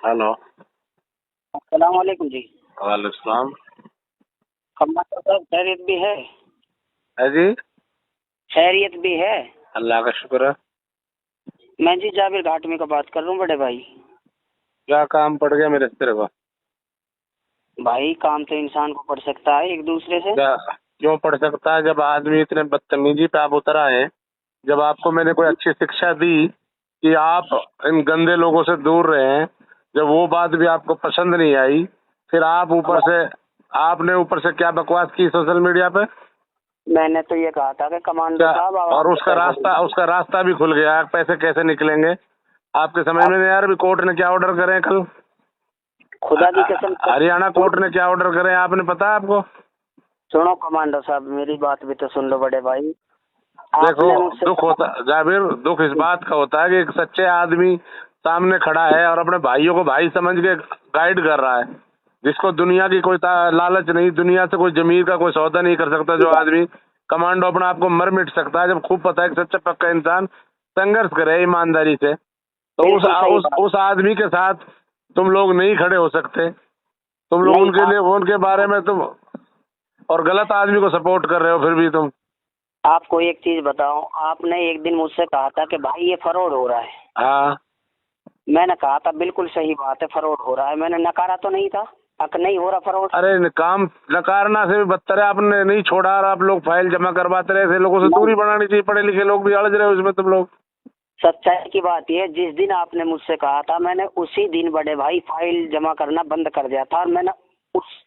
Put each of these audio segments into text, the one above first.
Hello. अस्सलाम वालेकुम जी। वालेकुम। कम्मा साहब खैरियत भी है? है जी। खैरियत भी है। अल्लाह का शुक्र है। मैं जी जाबिर घाटमी का बात कर रहा हूँ बड़े भाई। क्या काम पड़ गया मेरे तेरे को? भाई काम तो इंसान को पड़ सकता है एक दूसरे से। क्या? क्यों पड़ सकता है जब आदमी इतने बदतमीजी पे आप उतर आए? जब आपको मैंने कोई अच्छी शिक्षा दी कि आप इन गंदे लोगों से दूर रहें, जब वो बात भी आपको पसंद नहीं आई, फिर आपने ऊपर से क्या बकवास की सोशल मीडिया पे? मैंने तो ये कहा था कि कमांडो क्या? साहब अब और आपके पैसे उसका रास्ता भी खुल गया। पैसे कैसे निकलेंगे आपके समझ में आप नहीं यार? अभी कोर्ट ने क्या ऑर्डर करे कल? खुदा की कसम हरियाणा कोर्ट ने क्या ऑर्डर करे आपने पता है आपको? सुनो कमांडो साहब, मेरी बात भी तो सुन लो बड़े भाई। देखो, आपने मुझसे दुख होता जाबिर, दुख इस बात का होता है कि एक सच्चे आदमी सामने खड़ा है और अपने भाइयों को भाई समझ के गाइड कर रहा है, जिसको दुनिया की कोई लालच नहीं, दुनिया से कोई जमीर का कोई सौदा नहीं कर सकता। जो आदमी कमांडो अपने आप को मर मिट सकता है, जब खूब पता है कि सच्चा पक्का इंसान संघर्ष करे ईमानदारी से, तो बिल्कुल सही बात। उस आदमी के साथ तुम लोग नहीं खड़े हो सकते। तुम लोग नहीं उनके लिए, उनके बारे में तुम और गलत आदमी को सपोर्ट कर रहे हो फिर भी तुम। आपको एक चीज बताओ, आपने एक दिन मुझसे कहा था कि भाई ये फ्रॉड हो रहा है। हाँ, मैंने कहा था बिल्कुल सही बात है, फ्रॉड हो रहा है। मैंने नकारा तो नहीं था नहीं हो रहा फ्रॉड। अरे काम नकारना से भी बदतर है, आपने नहीं छोड़ा और आप लोग फाइल जमा करवाते रहे। ऐसे लोगों से दूरी बनानी चाहिए। पढ़े लिखे लोग भी अड़ज रहे हो इसमें तुम लोग। सच्चाई की बात यह, जिस दिन आपने मुझसे कहा था मैंने उसी दिन बड़े भाई फाइल जमा करना बंद कर दिया था। और मैंने उस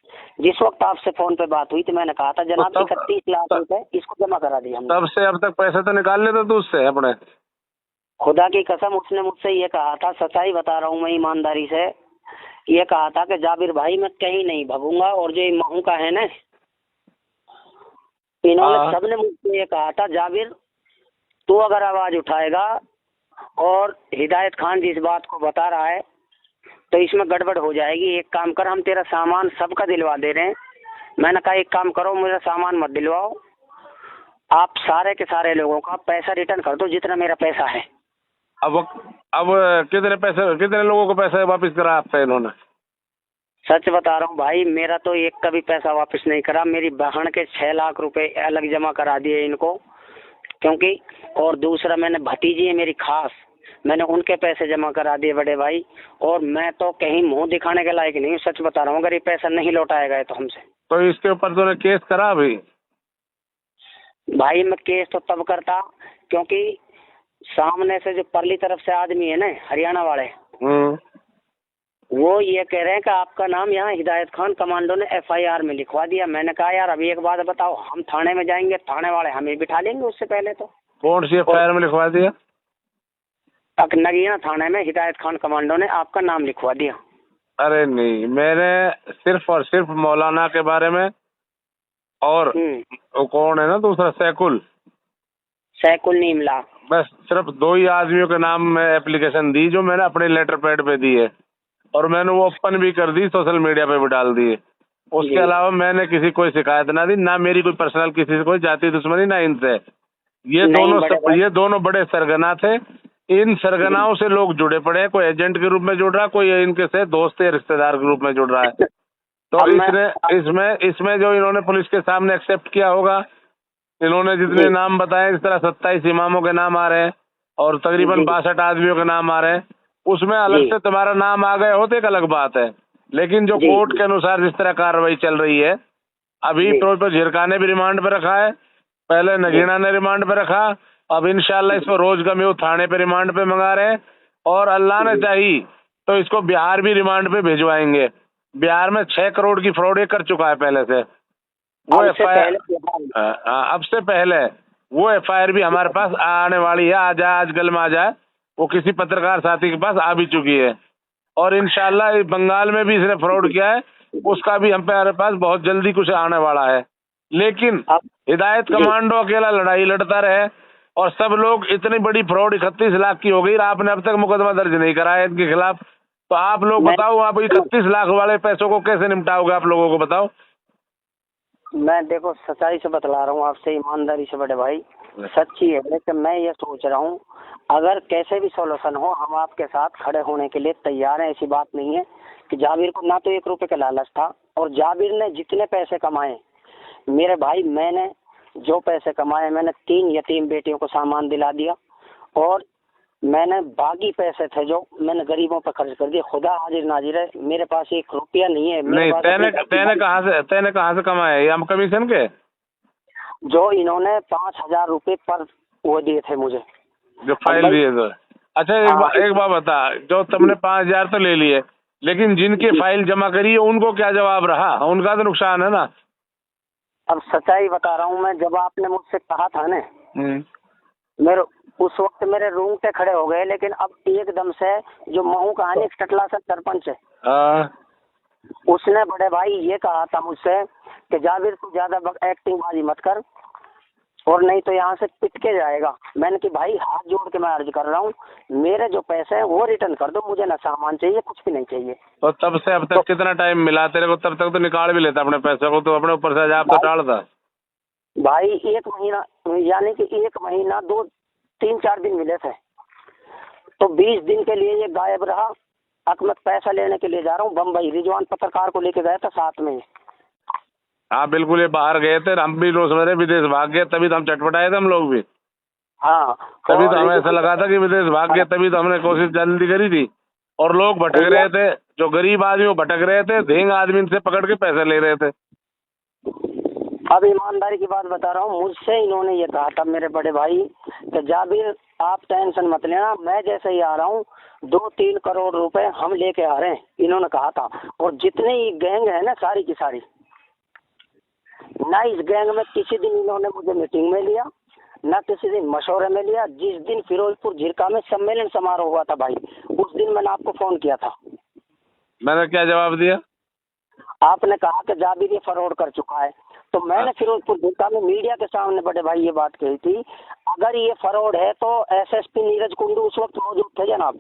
जिस वक्त आपसे फोन पे बात हुई तो मैंने कहा था तो जनाब 31 लाख रुपए इसको जमा करा दिया हमने। तब से अब तक पैसे तो निकाल लेते तू उससे अपने। खुदा की कसम उसने मुझसे ये कहा था, सच्चाई बता रहा हूँ मैं ईमानदारी से, ये कहा था कि जाबिर भाई मैं कहीं नहीं भगूंगा। और जो महू का है ना, इन्होंने हाँ, सबने मुझसे ये कहा था जाबिर तू अगर आवाज उठाएगा और हिदायत खान जिस बात को बता रहा है तो इसमें गड़बड़ हो जाएगी। एक काम कर, हम तेरा सामान सबका दिलवा दे रहे हैं। मैंने कहा एक काम करो, मेरा सामान मत दिलवाओ, आप सारे के सारे लोगों का पैसा रिटर्न कर दो जितना मेरा पैसा है। अब अब कितने लोगों को पैसे वापस करा आपका इन्होंने? सच बता रहा हूँ भाई, मेरा तो एक का भी पैसा वापस नहीं करा। मेरी बहन के 6 लाख रुपए अलग जमा करा दिए इनको, क्योंकि और दूसरा मैंने भतीजी है मेरी खास, मैंने उनके पैसे जमा करा दिए बड़े भाई। और मैं तो कहीं मुंह दिखाने के लायक नहीं हूँ, सच बता रहा हूँ। अगर ये पैसा नहीं लौटाएगा तो हमसे तो इसके ऊपर तूने केस करा अभी? भाई मैं केस तो तब करता क्योंकि सामने से जो परली तरफ से आदमी है ना हरियाणा वाले, वो ये कह रहे हैं कि आपका नाम यहाँ हिदायत खान कमांडो ने FIR में लिखवा दिया। मैंने कहा यार अभी एक बात बताओ, हम थाने में जाएंगे, थाने वाले हमें बिठा लेंगे उससे पहले तो। कौन सी और FIR में लिखवा दिया? नगीना थाने में हिदायत खान कमांडो ने आपका नाम लिखवा दिया। अरे नहीं, मैंने सिर्फ और सिर्फ मौलाना के बारे में और वो कौन है ना दूसरा सैकुल, सैकुल नीमला, बस सिर्फ दो ही आदमियों के नाम में एप्लीकेशन दी जो मैंने अपने लेटर पैड पे दी है, और मैंने वो ओपन भी कर दी, सोशल मीडिया पे भी डाल दी है। उसके अलावा मैंने किसी कोई शिकायत ना दी, ना मेरी कोई पर्सनल किसी से कोई जाति दुश्मनी ना इनसे। ये दोनों बड़े सरगना थे। इन सरगनाओं से लोग जुड़े पड़े हैं, कोई एजेंट के रूप में जुड़ रहा है, कोई इनके से दोस्त या रिश्तेदार के रूप में जुड़ रहा है। तो इसमें जो इन्होंने पुलिस के सामने एक्सेप्ट किया होगा, इन्होंने जितने नाम बताए, इस तरह 27 इमामों के नाम आ रहे हैं और तकरीबन 62 आदमियों के नाम आ रहे हैं, उसमें अलग से तुम्हारा नाम आ गए हो तो एक अलग बात है। लेकिन जो कोर्ट के अनुसार जिस तरह कार्रवाई चल रही है, अभी तो झिरका ने भी रिमांड पे रखा है, पहले नगीना ने रिमांड पे रखा, अब इंशाल्लाह इसको रोज गम्यू थाने पे रिमांड पे मंगा रहे हैं, और अल्लाह ने चाही तो इसको बिहार भी रिमांड पे भिजवाएंगे। बिहार में 6 करोड़ की फ्रॉड कर चुका है पहले से। वो FIR अब से पहले वो FIR भी हमारे पास आने वाली है, आ जाए आजकल में आ जाए, वो किसी पत्रकार साथी के पास आ भी चुकी है। और इंशाल्लाह बंगाल में भी इसने फ्रॉड किया है, उसका भी हमारे पास बहुत जल्दी कुछ आने वाला है। लेकिन हिदायत कमांडो अकेला लड़ाई लड़ता रहे और सब लोग, इतनी बड़ी फ्रॉड 31 लाख की हो गई, आपने अब तक मुकदमा दर्ज नहीं कराया इनके खिलाफ। तो आप लोग बताओ, आप 31 लाख वाले पैसों को कैसे निपटाओगे? आप लोगों को बताओ। मैं देखो सच्चाई से बतला रहा हूँ आपसे, ईमानदारी से बड़े भाई, सच्ची है कि मैं ये सोच रहा हूँ अगर कैसे भी सॉल्यूशन हो हम आपके साथ खड़े होने के लिए तैयार हैं। ऐसी बात नहीं है कि जाबिर को ना तो 1 रुपए का लालच था, और जाबिर ने जितने पैसे कमाए मेरे भाई, मैंने जो पैसे कमाए मैंने 3 यतीम बेटियों को सामान दिला दिया, और मैंने बाकी पैसे थे जो मैंने गरीबों पर खर्च कर दिए। खुदा हाजिर नाजिर है, मेरे पास 1 रुपया नहीं है। नहीं, तैने कहाँ से कमाए? ये हम कमीशन के जो इन्होंने 5,000 रुपए पर वो दिए थे मुझे, जो फाइल दिए थे। अच्छा, एक बात बता, जो तुमने 5,000 तो ले लिए, लेकिन जिनकी फाइल जमा करी है उनको क्या जवाब रहा? उनका तो नुकसान है ना। अब सच्चाई बता रहा हूँ मैं, जब आपने मुझसे कहा था ना, मेरे उस वक्त मेरे रूंगटे खड़े हो गए। लेकिन अब एकदम से जो महू कहानी टटला सा सरपंच है, उसने बड़े भाई ये कहा था मुझसे कि जाबिर तू ज्यादा एक्टिंग बाजी मत कर, और नहीं तो यहाँ से पिट के जाएगा। मैंने कि भाई हाथ जोड़ के मैं अर्ज कर रहा हूँ, मेरे जो पैसे हैं वो रिटर्न कर दो, मुझे ना सामान चाहिए, कुछ भी नहीं चाहिए। और तब से अब तक कितना टाइम मिला तेरे को? तब तक तो निकाल भी लेता अपने पैसे को, तो अपने ऊपर से अजाब तो टालता। भाई 1 महीना, यानी कि 1 महीना 2-3-4 दिन मिले थे, तो 20 दिन के लिए ये गायब रहा। अकमत पैसा लेने के लिए जा रहा हूँ बम्बई, रिजवान पत्रकार को लेके गया था साथ में। हाँ बिल्कुल, ये बाहर गए थे, हम भी रोज मेरे विदेश भाग गए, तभी तो हम चटपटाए थे हम लोग भी। हाँ, तभी तो हमें ऐसा लगा था कि विदेश भाग गए, तभी तो हमने कोशिश जल्दी करी थी। और लोग भटक रहे थे, जो गरीब आदमी वो भटक रहे थे, धेंग आदमी इनसे पकड़ के पैसे ले रहे थे। अब ईमानदारी की बात बता रहा हूँ, मुझसे इन्होंने ये कहा था मेरे बड़े भाई कि जाबिर आप टेंशन मत लेना, मैं जैसे ही आ रहा हूँ 2-3 करोड़ रुपए हम लेके आ रहे हैं, इन्होंने कहा था। और जितने ही गैंग है ना सारी की सारी, ना इस गैंग में किसी दिन इन्होंने मुझे मीटिंग में लिया, ना किसी दिन मशवरे में लिया। जिस दिन फिरोजपुर झिरका में सम्मेलन समारोह हुआ था भाई, उस दिन मैंने आपको फोन किया था। मैंने क्या जवाब दिया? आपने कहा कि जाबिर ये फरौड कर चुका है। तो मैंने फिरोजपुर झिरका में मीडिया के सामने बड़े भाई ये बात कही थी, अगर ये फरौड है तो एसएसपी नीरज कुंडू उस वक्त मौजूद थे जनाब।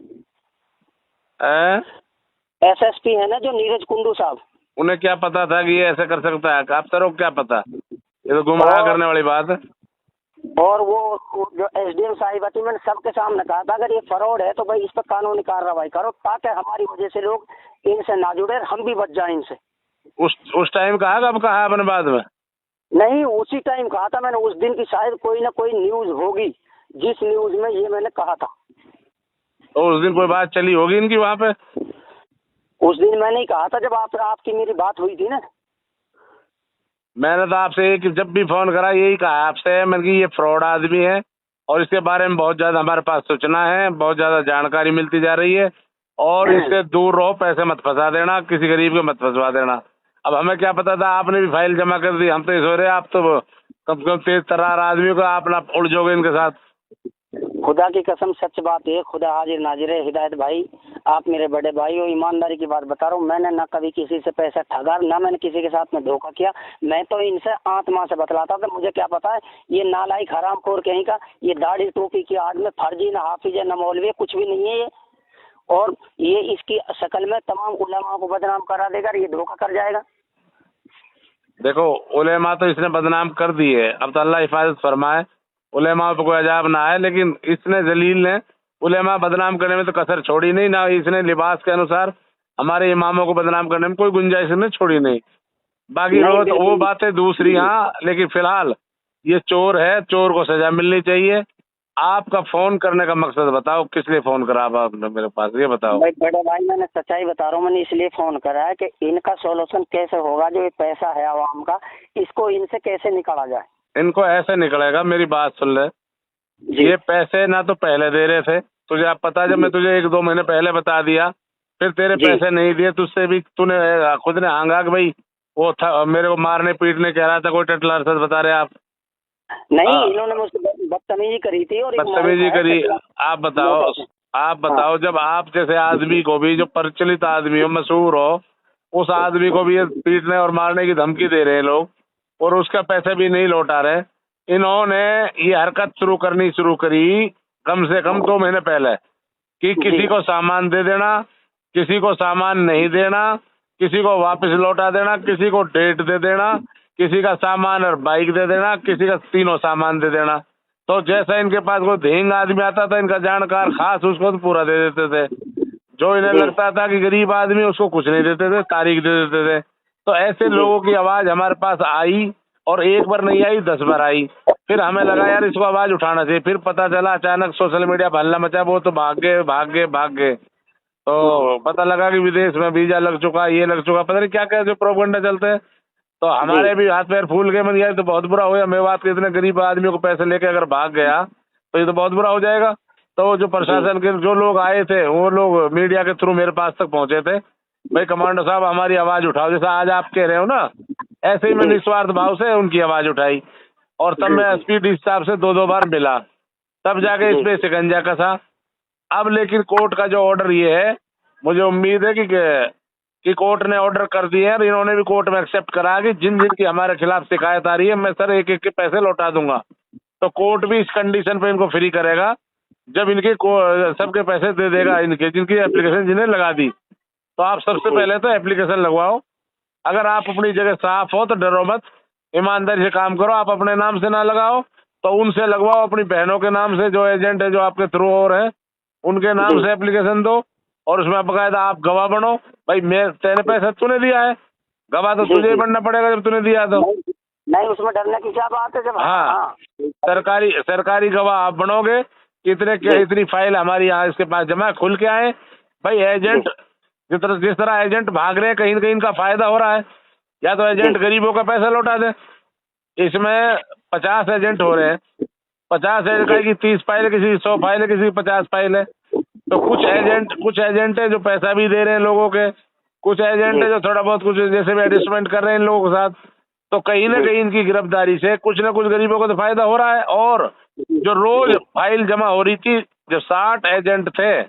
एसएसपी है ना जो नीरज कुंडू साहब, उन्हें क्या पता था कि ये ऐसे कर सकता है? आप तरह क्या पता, ये तो गुमराह करने वाली बात है। और वो जो एसडीएम साहिबा थी, मैंने सबके सामने कहा था अगर ये फरौड है तो भाई इस पर कानूनी कार्रवाई करो, ताकि हमारी वजह से लोग इनसे ना जुड़े, हम भी बच जाए इनसे। उस टाइम कहा, कब कहा आपने बाद में? नहीं, उसी टाइम कहा था मैंने। उस दिन की शायद कोई ना कोई न्यूज होगी जिस न्यूज में ये मैंने कहा था। तो उस दिन कोई बात चली होगी इनकी वहाँ पे? उस दिन मैंने ही कहा था जब आपकी मेरी बात हुई थी ना। मैंने तो आपसे जब भी फोन करा यही कहा आपसे, मैंने कि ये फ्रॉड आदमी है और इसके बारे में बहुत ज्यादा हमारे पास सूचना है, बहुत ज्यादा जानकारी मिलती जा रही है, और इससे दूर रहो, पैसे मत फंसा देना, किसी गरीब को मत फंसवा देना। अब हमें क्या पता था, आपने भी फाइल जमा कर दी, हम तो सो रहे, आप तो कम से कम तेज तर्रार आदमियों का आप ना उड़ जाओगे इनके साथ। खुदा की कसम सच बात है, खुदा हाजिर नाजिर है। हिदायत भाई आप मेरे बड़े भाई हो, ईमानदारी की बात बता रहा हूँ, मैंने ना कभी किसी से पैसा ठगा, ना मैंने किसी के साथ में धोखा किया। मैं तो इनसे आत्मा से बतलाता था, मुझे क्या पता है ये नालायक हरामखोर कहीं का, ये दाढ़ी टोपी की आड़ में फर्जी ना हाफिज ना मौलवी, कुछ भी नहीं है ये। और ये इसकी शक्ल में तमाम उलमा को बदनाम करा देगा, ये धोखा कर जाएगा। देखो, उलेमा तो इसने बदनाम कर दी है, अब तो अल्लाह हिफाजत फरमाए, उलेमा पे कोई अजाब ना आए, लेकिन इसने जलील ने उलेमा बदनाम करने में तो कसर छोड़ी नहीं, ना इसने लिबास के अनुसार हमारे इमामों को बदनाम करने में कोई गुंजाइश नहीं छोड़ी नहीं। बाकी रोज वो बातें दूसरी, हाँ, लेकिन फिलहाल ये चोर है, चोर को सजा मिलनी चाहिए। आपका फोन करने का मकसद बताओ, किस लिए फोन करा आपने मेरे पास, ये बताओ। भाई बड़े भाई मैंने सच्चाई बता रहा हूँ, मैंने इसलिए फोन करा है कि इनका सोल्यूशन कैसे होगा, जो ये पैसा है आवाम का, इसको इनसे कैसे निकाला जाए। इनको ऐसे निकलेगा, मेरी बात सुन ले, ये पैसे ना तो पहले दे रहे थे तुझे, आप पता, जब मैं तुझे 1-2 महीने पहले बता दिया, फिर तेरे पैसे नहीं दिए, तुझसे भी तूने खुद ने हांगा कि भाई वो था मेरे को मारने पीटने कह रहा था, कोई टटला सच बता रहे आप? नहीं, इन्होंने मुझसे बदतमीजी करी थी। और बदतमीजी करी? आप बताओ, जब आप जैसे आदमी को भी, जो प्रचलित आदमी हो, मशहूर हो, उस आदमी को भी ये पीटने और मारने की धमकी दे रहे हैं लोग, और उसका पैसे भी नहीं लौटा रहे। इन्होंने ये हरकत शुरू करी कम से कम 2 महीने पहले, कि किसी को सामान दे देना, किसी को सामान नहीं देना, किसी को वापस लौटा देना, किसी को डेट दे देना, किसी का सामान और बाइक दे देना, किसी का तीनों सामान दे देना। तो जैसा इनके पास कोई धेंग आदमी आता था, इनका जानकार खास, उसको तो पूरा दे देते थे। जो इन्हें लगता था कि गरीब आदमी, उसको कुछ नहीं देते थे, तारीख दे देते थे। तो ऐसे लोगों की आवाज हमारे पास आई, और एक बार नहीं आई, 10 बार आई। फिर हमें लगा यार इसको आवाज उठाना चाहिए। फिर पता चला अचानक सोशल मीडिया पर हल्ला मचा, वो तो भाग गए। तो पता लगा कि विदेश में वीजा लग चुका, ये लग चुका, पता नहीं क्या क्या जो प्रोपेगेंडा चलते हैं। तो हमारे भी हाथ पैर फूल गए। मैंने यार तो बहुत बुरा हो गया, मेवात के इतने गरीब आदमियों को पैसे लेके अगर भाग गया तो ये तो बहुत बुरा हो जाएगा। तो जो प्रशासन के जो लोग आए थे, वो लोग मीडिया के थ्रू मेरे पास तक पहुंचे थे। भाई कमांडो साहब, हमारी आवाज उठाओ, जैसा आज आप कह रहे हो ना, ऐसे ही मैं निस्वार्थ भाव से उनकी आवाज उठाई। और तब मैं एसपी डी साहब से 2-2 बार मिला, तब जाके इस पे शिकंजा कसा। अब लेकिन कोर्ट का जो ऑर्डर ये है, मुझे उम्मीद है कि कोर्ट ने ऑर्डर कर दिए हैं, और इन्होंने भी कोर्ट में एक्सेप्ट करा कि जिन जिन की हमारे खिलाफ शिकायत आ रही है, मैं सर एक एक के पैसे लौटा दूंगा। तो कोर्ट भी इस कंडीशन पे इनको फ्री करेगा, जब इनके सबके पैसे दे देगा, इनके जिनकी एप्लीकेशन जिन्हें लगा दी। तो आप सबसे पहले तो एप्लीकेशन लगवाओ। अगर आप अपनी जगह साफ हो तो डरो मत, ईमानदारी से काम करो। आप अपने नाम से ना लगाओ तो उनसे लगवाओ, अपनी बहनों के नाम से, जो एजेंट है जो आपके थ्रू हो रहे हैं उनके नाम से एप्लीकेशन दो, और उसमें बकायदा आप गवाह बनो। भाई मैं तेरे पैसा तूने दिया है, गवाह तो तुझे ही बनना पड़ेगा जब तूने दिया तो। नहीं, उसमें डरने की क्या बात है जब। हाँ, सरकारी गवाह आप बनोगे। इतनी फाइल हमारी यहाँ इसके पास जमा खुल के आए। भाई एजेंट जिस तरह एजेंट भाग रहे हैं, कहीं न कहीं इनका फायदा हो रहा है। या तो एजेंट गरीबों का पैसा लौटा दे। इसमें 50 एजेंट हो रहे हैं, 50 एजेंट की 30 फाइल, किसी की 100 फाइल है, किसी की 50 फाइल है। तो कुछ एजेंट है जो पैसा भी दे रहे हैं लोगों के, कुछ एजेंट है जो थोड़ा बहुत कुछ जैसे भी एडजस्टमेंट कर रहे हैं इन लोगों के साथ। तो कहीं ना कहीं इनकी गिरफ्तारी से कुछ ना कुछ गरीबों को तो फायदा हो रहा है। और जो रोज फाइल जमा हो रही थी, जब 60 एजेंट थे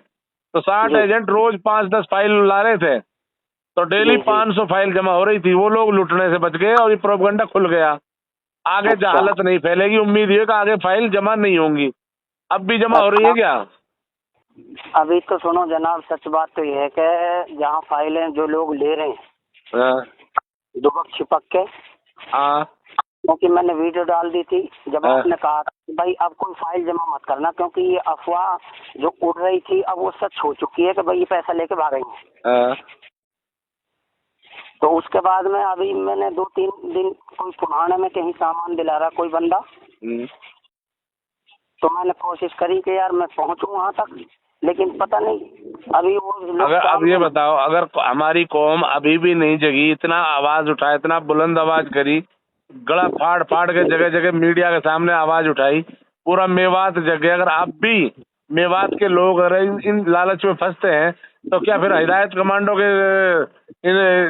तो 60 एजेंट रोज 5-10 फाइल ला रहे थे, तो डेली 500 फाइल जमा हो रही थी। वो लोग लुटने से बच गए और ये प्रोपेगेंडा खुल गया। आगे जहालत नहीं फैलेगी। उम्मीद है कि आगे फाइल जमा नहीं होंगी। अब भी जमा हो रही है क्या? अभी तो सुनो जनाब, सच बात तो ये है कि जहाँ फाइलें जो लोग ले रहे हैं दुबक छिपक के, क्योंकि मैंने वीडियो डाल दी थी जब आपने कहा कि भाई अब कोई फाइल जमा मत करना, क्योंकि ये अफवाह जो उड़ रही थी अब वो सच हो चुकी है कि भाई ये पैसा लेके भागेंगे। तो उसके बाद में अभी मैंने 2-3 दिन कोई पुराने में कहीं सामान दिला रहा कोई बंदा, तो मैंने कोशिश करी कि यार मैं पहुंचूं वहां तक, लेकिन पता नहीं अभी वो अगर अब ये बताओ, अगर हमारी कौम अभी भी नहीं जगी, इतना आवाज उठाए, इतना बुलंद आवाज करी, गला फाड़ फाड़ के जगह जगह मीडिया के सामने आवाज उठाई, पूरा मेवात जग गया। अगर अब भी मेवात के लोग अगर इन लालच में फंसते हैं तो क्या फिर हिदायत कमांडो के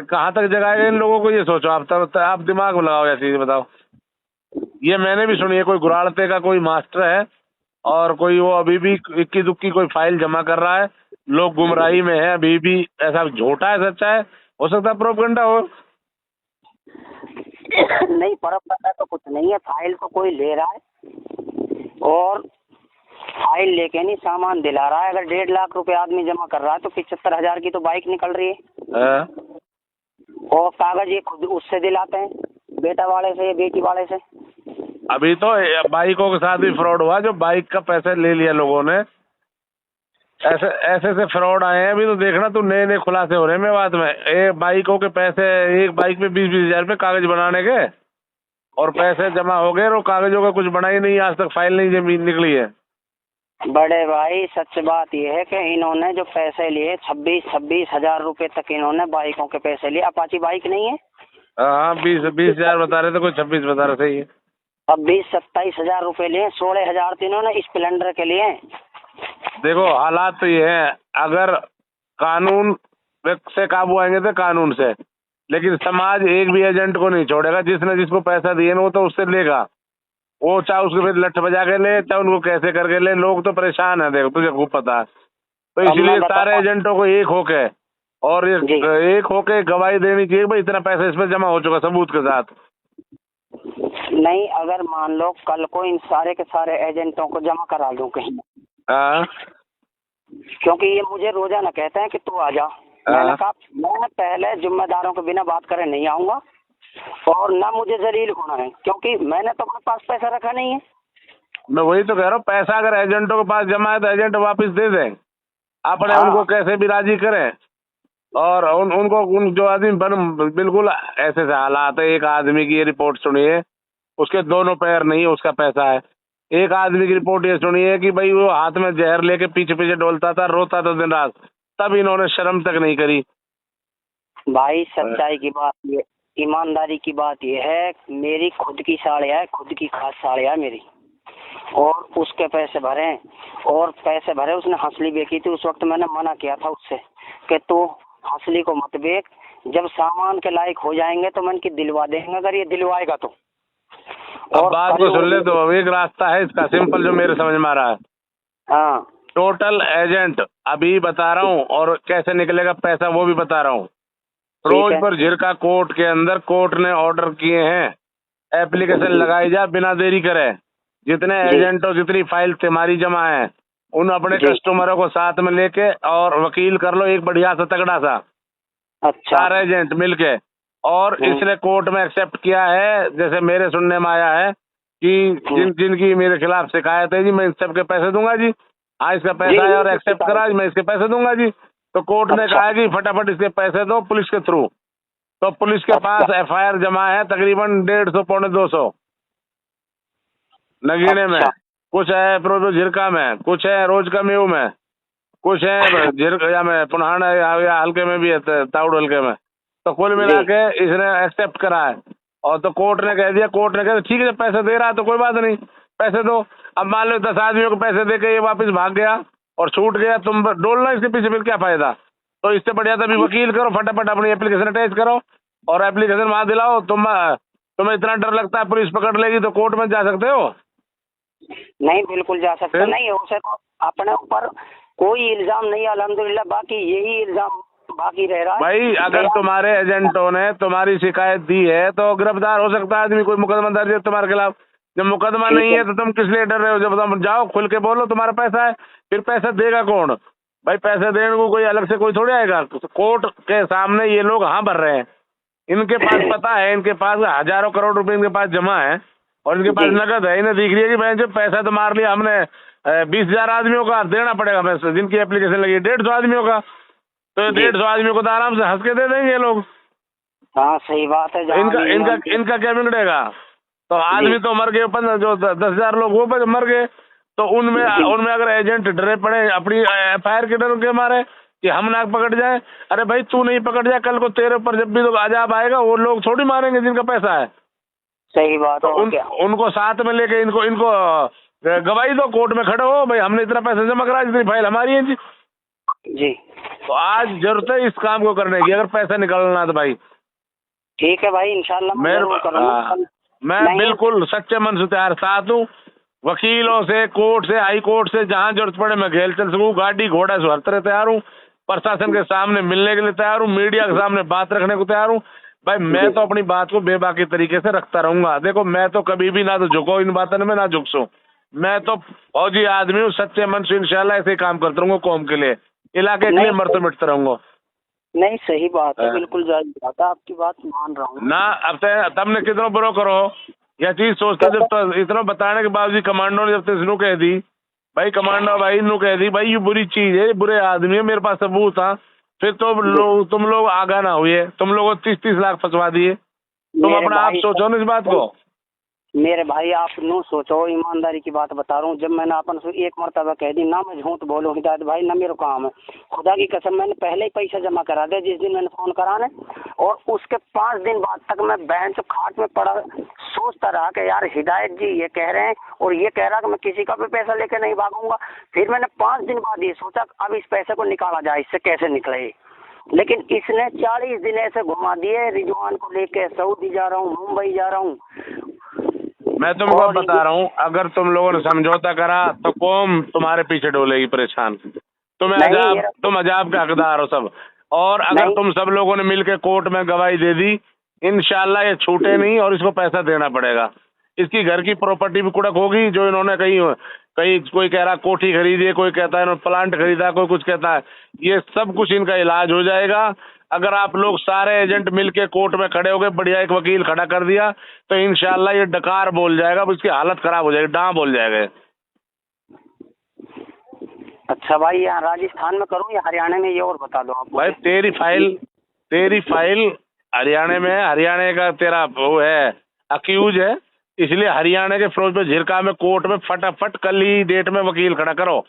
कहाँ तक जगाएगा इन लोगों को? ये सोचो आप दिमाग में लगाओ ये चीज, बताओ। ये मैंने भी सुनी है, कोई गुराड़ते का कोई मास्टर है और कोई वो अभी भी इक्की दुक्की कोई फाइल जमा कर रहा है, लोग गुमराही में है अभी भी। ऐसा झूठा है सच्चा है? हो सकता है प्रोपेगेंडा हो। नहीं, प्रोपेगेंडा तो कुछ नहीं है। फाइल तो कोई ले रहा है और फाइल लेके नहीं सामान दिला रहा है। अगर 1.5 लाख रुपए आदमी जमा कर रहा है तो 75,000 की तो बाइक निकल रही है। और कागज ये खुद उससे दिलाते हैं, बेटा वाले से या बेटी वाले से। अभी तो बाइकों के साथ भी फ्रॉड हुआ, जो बाइक का पैसे ले लिया लोगों ने। ऐसे फ्रॉड आए हैं। अभी तो देखना तू, नए नए खुलासे हो रहे हैं मेवात में। एक बाइकों के पैसे, एक बाइक पे 20-20 हजार रुपये कागज बनाने के, और पैसे जमा हो गए और कागजों का कुछ बना ही नहीं, आज तक फाइल नहीं जमीन निकली है। बड़े भाई सच बात यह है कि इन्होंने जो पैसे लिए 26 हजार रुपए तक इन्होंने बाइकों के पैसे लिए। अपाची बाइक नहीं है? हाँ, 20 हजार बता रहे थे, कोई 26 बता रहे थे। ये 26-27 हजार रुपए लिए। 16 हजार तो इन्होंने स्प्लेंडर के लिए। देखो हालात तो ये है, अगर कानून से काबू आएंगे तो कानून से, लेकिन समाज एक भी एजेंट को नहीं छोड़ेगा। जिसने जिसको पैसा दिए ना वो तो उससे लेगा। वो चाहे उसको फिर लठ बजा के ले, चाहे उनको कैसे करके ले, लोग तो परेशान है। देखो तुझे खूब पता है। तो इसलिए सारे एजेंटों को एक होके और एक होके गवाही देनी चाहिए भाई इतना पैसा इसमें जमा हो चुका, सबूत के साथ। नहीं, अगर मान लो कल को इन सारे के सारे एजेंटों को जमा करा दूं कहीं, क्योंकि ये मुझे रोजाना कहते हैं कि तू आ जा। मैंने कहा मैं पहले जिम्मेदारों के बिना बात करे नहीं आऊंगा, और ना मुझे जलील होना है, क्योंकि मैंने तो अपने पास पैसा रखा नहीं है। मैं वही तो कह रहा हूँ, पैसा अगर एजेंटों के पास जमा है तो एजेंट वापस दे दें, अपने हाँ। उनको कैसे भी राजी करें। और उन जो आदमी बिल्कुल ऐसे से हालात है। एक आदमी की ये रिपोर्ट सुनिए, उसके दोनों पैर नहीं है, उसका पैसा है। एक आदमी की रिपोर्ट ये सुनिए कि भाई वो हाथ में जहर लेके पीछे पीछे डोलता था, रोता था दिन रात, तब इन्होंने शर्म तक नहीं करी। भाई सच्चाई की बात ये, ईमानदारी की बात ये है, मेरी खुद की साड़ियाँ है, खुद की खास साड़ियाँ है मेरी, और उसके पैसे भरे, और पैसे भरे। उसने हंसली बेची थी, उस वक्त मैंने मना किया था उससे कि तू हंसली को मत बेच, जब सामान के लायक हो जाएंगे तो मैं इनकी दिलवा देंगे, अगर ये दिलवाएगा तो। और बात को सुन ले तो एक रास्ता है इसका सिंपल, जो मेरे समझ में आ रहा है। हाँ टोटल एजेंट अभी बता रहा हूँ, और कैसे निकलेगा पैसा वो भी बता रहा हूँ। रोज पर झिरका कोर्ट के अंदर, कोर्ट ने ऑर्डर किए हैं, एप्लीकेशन लगाई जा बिना देरी करे। जितने एजेंटों जितनी फाइल तुम्हारी जमा है, उन अपने कस्टमरों को साथ में लेके और वकील कर लो एक बढ़िया सा तगड़ा सा। अच्छा। सारे एजेंट मिलके, और इसने कोर्ट में एक्सेप्ट किया है, जैसे मेरे सुनने में आया है कि जिनकी मेरे खिलाफ शिकायत है जी, मैं इन सबके पैसे दूंगा जी। हाँ, इसका पैसा है और एक्सेप्ट करा, मैं इसके पैसे दूंगा जी। तो कोर्ट ने कहा कि फटाफट इसके पैसे दो पुलिस के थ्रू। तो पुलिस के पास एफआईआर जमा है तकरीबन 150 पौने 200 नगीने में, कुछ है प्रोजो झिरका में, कुछ है रोज कम्यू में, कुछ है झिरका में पुनहाना या हल्के में भी है, ताउड़ हल्के में। तो कुल मिला के इसने एक्सेप्ट करा है। और तो कोर्ट ने कह दिया, कोर्ट ने कहा ठीक है, पैसे दे रहा है तो कोई बात नहीं, पैसे दो। अब मान लो 10 आदमियों को पैसे दे के ये वापस भाग गया और छूट गया, तुम डोलना इसके पीछे, फिर क्या फायदा। तो इससे बढ़िया तभी वकील करो, फटाफट अपनी एप्लीकेशन अटैच करो और एप्लीकेशन वहां दिलाओ। तुम्हें इतना डर लगता है पुलिस पकड़ लेगी, तो कोर्ट में जा सकते हो। नहीं, बिल्कुल जा सकते नहीं, उसे तो अपने ऊपर कोई इल्जाम नहीं, अल्हम्दुलिल्लाह, बाकी यही इल्जाम बाकी रह रहा है। भाई अगर तुम्हारे एजेंटों ने तुम्हारी शिकायत दी है तो गिरफ्तार हो सकता है आदमी, कोई मुकदमा दर्ज है तुम्हारे खिलाफ। जब मुकदमा नहीं है तो तुम किस लिए डर रहे हो। जब तुम जाओ खुल के बोलो तुम्हारा पैसा है, फिर पैसा देगा कौन भाई। पैसे देने को कोई अलग से कोई थोड़ी आएगा। कोर्ट के सामने ये लोग हाँ भर रहे हैं, इनके पास पता है, इनके पास हजारों करोड़ रुपए इनके पास जमा है और इनके पास नकद है। इन्हें दिख रही है कि भाई जो पैसा तो मार लिया हमने, 20,000 आदमियों का देना पड़ेगा पैसा, जिनकी एप्लीकेशन लगी 150 आदमियों का, तो 150 आदमियों को तो आराम से हंस के दे देंगे ये लोग। हाँ सही बात है। इनका क्या बिगड़ेगा। तो आदमी तो मर गए, जो 10,000 लोग वो मर गए, तो उनमें अगर एजेंट डरे पड़े अपनी एफआईआर के डर के मारे कि हम ना पकड़ जाए। अरे भाई तू नहीं पकड़ जाए, कल को तेरे ऊपर जब भी तो अजाब आएगा, वो लोग थोड़ी मारेंगे जिनका पैसा है। सही बात है। उनको साथ में लेके इनको गवाही दो, कोर्ट में खड़े हो भाई, हमने इतना पैसा जमा करा, जितनी फाइल हमारी है जी। तो आज जरूरत है इस काम को करने की, अगर पैसा निकालना तो भाई। ठीक है भाई, इंशाल्लाह मैं बिल्कुल सच्चे मन से तैयार साथ हूँ। वकीलों से, कोर्ट से, हाई कोर्ट से, जहाँ जरूरत पड़े मैं घेल चल सकूँ, गाड़ी घोड़ा से हर तरह तैयार हूँ। प्रशासन के सामने मिलने के लिए तैयार हूँ, मीडिया के सामने बात रखने को तैयार हूँ भाई। मैं तो अपनी बात को बेबाकी तरीके से रखता रहूंगा। देखो मैं तो कभी भी ना तो झुको इन बातों में, ना झुकसो। मैं तो फौजी आदमी हूँ, सच्चे मन से इंशाल्लाह ऐसे ही काम करता रहूंगा, कौम के लिए, इलाके के लिए मरते मिटते रहूंगा। नहीं सही बात है, बिल्कुल जायज बात है, आपकी बात मान रहा हूँ ना। अब तुमने कितना बुरा करो यह चीज सोचते, जब तो इतना बताने के बावजूद कमांडो ने जब इसनु कह दी भाई, कमांडो भाई इन्हों कह दी भाई ये बुरी चीज है, बुरे आदमी है, मेरे पास सबूत था, फिर तो तुम लोग आगा ना हुए, तुम लोगों को 30-30 लाख फंसवा दिए। तुम अपना आप सोचो ना इस बात को। मेरे भाई आप नो सोचो, ईमानदारी की बात बता रहा हूँ। जब मैंने अपन से एक मरतबा कह दी ना, मैं झूठ बोलूँ हिदायत भाई, ना मेरा काम है, खुदा की कसम मैंने पहले ही पैसा जमा करा दिया जिस दिन मैंने फोन कराने, और उसके 5 दिन बाद तक मैं बैंक खाट में पड़ा सोचता रहा कि यार हिदायत जी ये कह रहे हैं और ये कह रहा कि मैं किसी का भी पैसा लेके नहीं भागूंगा। फिर मैंने 5 दिन बाद ये सोचा अब इस पैसे को निकाला जाए, इससे कैसे निकले। लेकिन इसने 40 दिन ऐसे घुमा दिए, रिजवान को लेके सऊदी जा रहा हूँ, मुंबई जा रहा हूँ। मैं तुमको बता रहा हूँ, अगर तुम लोगों ने समझौता करा तो कौम तुम्हारे पीछे डोलेगी परेशान। तुम अजाब के हकदार हो सब। और अगर तुम सब लोगों ने मिलकर कोर्ट में गवाही दे दी, इंशाल्लाह ये छूटे नहीं और इसको पैसा देना पड़ेगा। इसकी घर की प्रॉपर्टी भी कुड़क होगी, जो इन्होंने कहीं कोई कह रहा कोठी खरीदी है, कोई कहता है इन्होंने प्लांट खरीदा, कोई कुछ कहता है, ये सब कुछ इनका इलाज हो जाएगा। अगर आप लोग सारे एजेंट मिलके कोर्ट में खड़े हो गए, बढ़िया एक वकील खड़ा कर दिया, तो इंशाल्लाह ये डकार बोल जाएगा, उसकी हालत खराब हो जाएगी, डां बोल जाएगा। अच्छा भाई, यहाँ राजस्थान में करूँ या हरियाणा में, ये और बता दो आप भाई मुझे। तेरी फाइल हरियाणा में है, हरियाणा का तेरा वो है, अक्यूज है, इसलिए हरियाणा के फिरोजपुर झिरका में कोर्ट में फटाफट कल ही डेट में वकील खड़ा करो,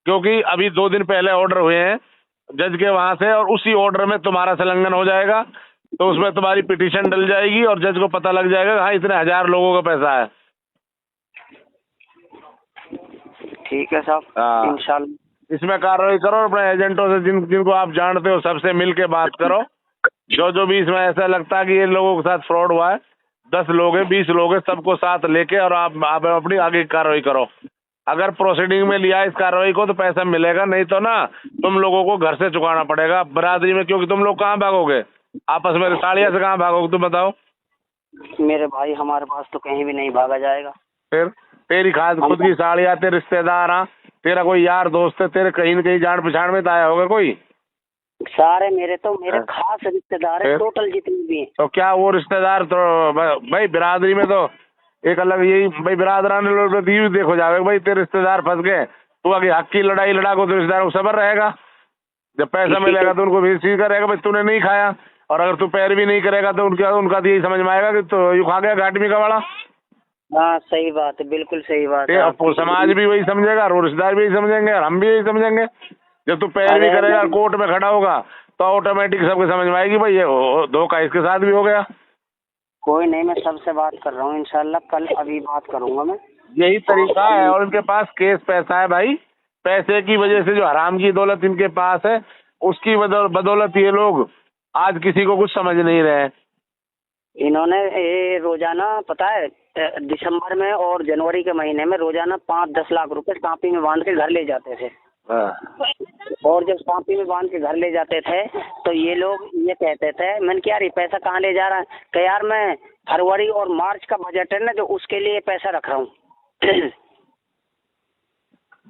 क्योंकि अभी 2 दिन पहले ऑर्डर हुए हैं जज के वहां से, और उसी ऑर्डर में तुम्हारा संलग्न हो जाएगा, तो उसमें तुम्हारी पिटीशन डल जाएगी और जज को पता लग जाएगा हाँ इतने 1000 लोगों का पैसा है। ठीक है साहब, हाँ। इंशाल्लाह। इसमें कार्रवाई करो, अपने एजेंटों से जिनको आप जानते हो सबसे मिल के बात करो, जो भी इसमें ऐसा लगता है कि ये लोगों के साथ फ्रॉड हुआ है, 10 लोग हैं 20 लोग हैं, सबको साथ लेके और आप अपनी आगे की कार्रवाई करो। अगर प्रोसीडिंग में लिया इस कार्रवाई को तो पैसा मिलेगा, नहीं तो ना तुम लोगों को घर से चुकाना पड़ेगा बरादरी में, क्योंकि तुम लोग कहाँ भागोगे आपस में, साड़िया से कहाँ भागोगे तुम बताओ। मेरे भाई हमारे पास तो कहीं भी नहीं भागा जाएगा। फिर तेरी खाद खुद की साड़ियाँ, तेरे रिश्तेदार, हाँ तेरा कोई यार दोस्त है, तेरे कहीं न कहीं जान पहचान में तो आया होगा कोई। सारे मेरे खास रिश्तेदार है, टोटल जितने भी हैं। तो क्या वो रिश्तेदार तो भाई बिरादरी में तो एक अलग यही भाई बिरादरान लोग देखो जावे भाई तेरे रिश्तेदार फंस गए, तू आगे हक की लड़ाई लड़ा को तो रिश्तेदारों को सबर रहेगा, जब पैसा मिलेगा तो उनको भी चीज करेगा भाई तूने नहीं खाया, और अगर तू पैरवी नहीं करेगा तो उनका तो यही समझ में आएगा कि तो यू खा गया घाट में का बड़ा। हाँ सही बात है, बिल्कुल सही बात है। समाज भी वही समझेगा और रिश्तेदार भी यही समझेंगे और हम भी यही समझेंगे। जब तू पैरवी करेगा कोर्ट में खड़ा होगा तो ऑटोमेटिक सबको समझ में आएगी भाई ये धोखा इसके साथ भी हो गया। कोई नहीं, मैं सबसे बात कर रहा हूँ इंशाल्लाह, कल अभी बात करूंगा मैं। यही तरीका है, और इनके पास केस पैसा है भाई, पैसे की वजह से जो हराम की दौलत इनके पास है उसकी बदौलत ये लोग आज किसी को कुछ समझ नहीं रहे। इन्होंने ये रोजाना पता है दिसंबर में और जनवरी के महीने में रोजाना 5-10 लाख रुपए सांपी में बांध के घर ले जाते थे। और जब सांपी में बांध के घर ले जाते थे तो ये लोग ये कहते थे, मैंने क्या यार पैसा कहाँ ले जा रहा है, कि यार मैं फरवरी और मार्च का बजट है ना जो उसके लिए पैसा रख रहा हूँ।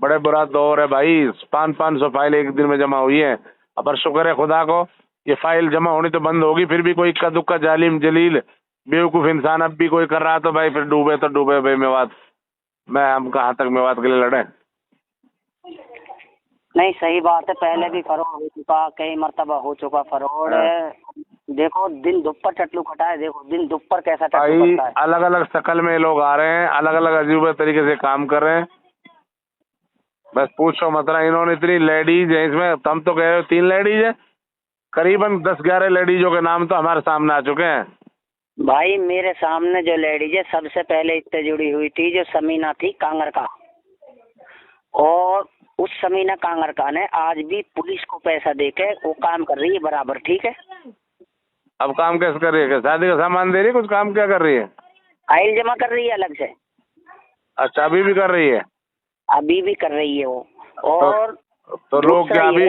बड़े बुरा दौर है भाई, 500 फाइल एक दिन में जमा हुई है, पर शुक्र है खुदा को ये फाइल जमा होनी तो बंद होगी, फिर भी कोई इक्का दुक्का जालिम जलील बेवकूफ इंसान अब भी कोई कर रहा तो भाई फिर डूबे तो डूबे भाई मेवात, हम कहाँ तक मेवात के लिए लड़े। नहीं सही बात है, पहले भी फरौड हो चुका, कई मर्तबा हो चुका फरौड। देखो दिन दुप्पर चटलू कटा है, देखो दिन दुप्पर कैसा चटलू कटा है। अलग अलग शक्ल में लोग आ रहे हैं, अलग अलग अजीब तरीके से काम कर रहे हैं, बस पूछो मत ना। इन्होंने इतनी लेडीज है इसमें, तुम तो कह रहे हो 3 लेडीज है, करीबन 10-11 लेडीजों के नाम तो हमारे सामने आ चुके हैं। भाई मेरे सामने जो लेडीज है सबसे पहले इससे जुड़ी हुई थी जो समीना थी कांगर का, और उस समीना कांगर का ने आज भी पुलिस को पैसा देके वो काम कर रही है बराबर, ठीक है। अब काम कैसे कर रही है, शादी का सामान दे रही है, कुछ काम क्या कर रही है? फाइल जमा कर रही है अलग से। अच्छा अभी भी कर रही है? अभी भी कर रही है वो। और तो लोग क्या अभी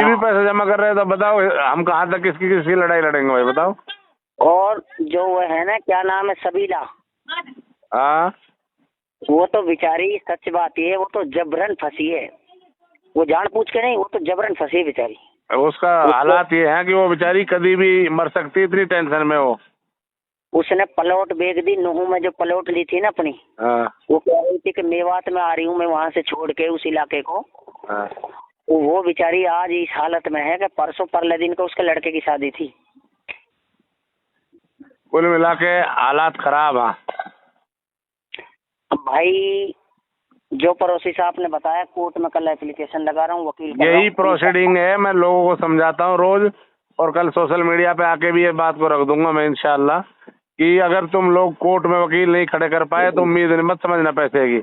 भी पैसा जमा कर रहे हैं, तो बताओ हम कहाँ तक किसकी लड़ाई लड़ेंगे भाई बताओ। और जो वो है ना क्या नाम है सबीला, हाँ वो तो बेचारी सच बात ये है, वो तो जबरन फंसी है, वो जान पूछ के नहीं, वो तो जबरन फंसी है बेचारी। उसका हालात ये है कि वो बेचारी कभी भी मर सकती है, इतनी टेंशन में वो। उसने प्लॉट बेच दी, नुहू में जो प्लॉट ली थी ना अपनी, वो कह रही थी कि मेवात में आ रही हूँ मैं वहाँ से छोड़ के उस इलाके को। वो बेचारी आज इस हालत में है कि परसों परले दिन को उसके लड़के की शादी थी। कुल मिला के हालात खराब है भाई। जो पड़ोसी साहब ने बताया कोर्ट में कल एप्लीकेशन लगा रहा हूँ, वकील यही प्रोसीडिंग है, मैं लोगों को समझाता हूँ रोज, और कल सोशल मीडिया पे आके भी ये बात को रख दूंगा मैं इंशाल्लाह, कि अगर तुम लोग कोर्ट में वकील नहीं खड़े कर पाए तो उम्मीद मत समझना पैसे की,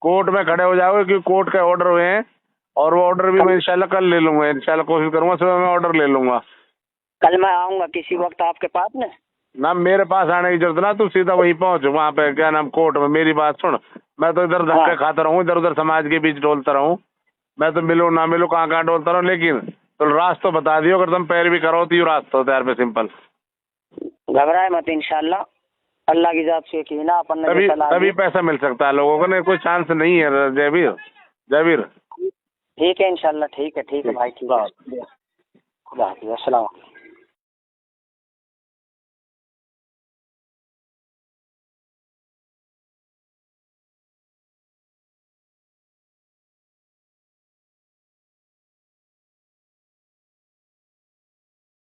कोर्ट में खड़े हो जाओगे, क्योंकि कोर्ट के ऑर्डर हुए हैं, और वो ऑर्डर भी मैं इंशाल्लाह कल ले लूंगा, इंशाल्लाह कोशिश करूंगा सुबह मैं ऑर्डर ले लूंगा। कल मैं आऊंगा किसी वक्त आपके पास में ना, मेरे पास आने की जरूरत ना, तू सीधा वहीं पहुंच वहाँ पे क्या नाम कोर्ट में। मेरी बात सुन, मैं तो इधर धक्के खाता रहूँ, इधर उधर समाज के बीच डोलता रहूँ, मैं तो मिलूँ ना मिलूँ कहाँ कहाँ डोलता रहूँ, लेकिन तो रास्ता बता दियो, अगर तुम पैर भी करो तो यू रास्ता होता है यार पे सिंपल। घबराए मत, इंशाल्लाह अल्लाह की जात से की ना अपन ने तभी पैसा मिल सकता है लोगों को, नहीं कोई चांस नहीं है। जयवीर ठीक है इंशाल्लाह, ठीक है भाई, ठीक है, खुदा हाफिज़, अस्सलाम।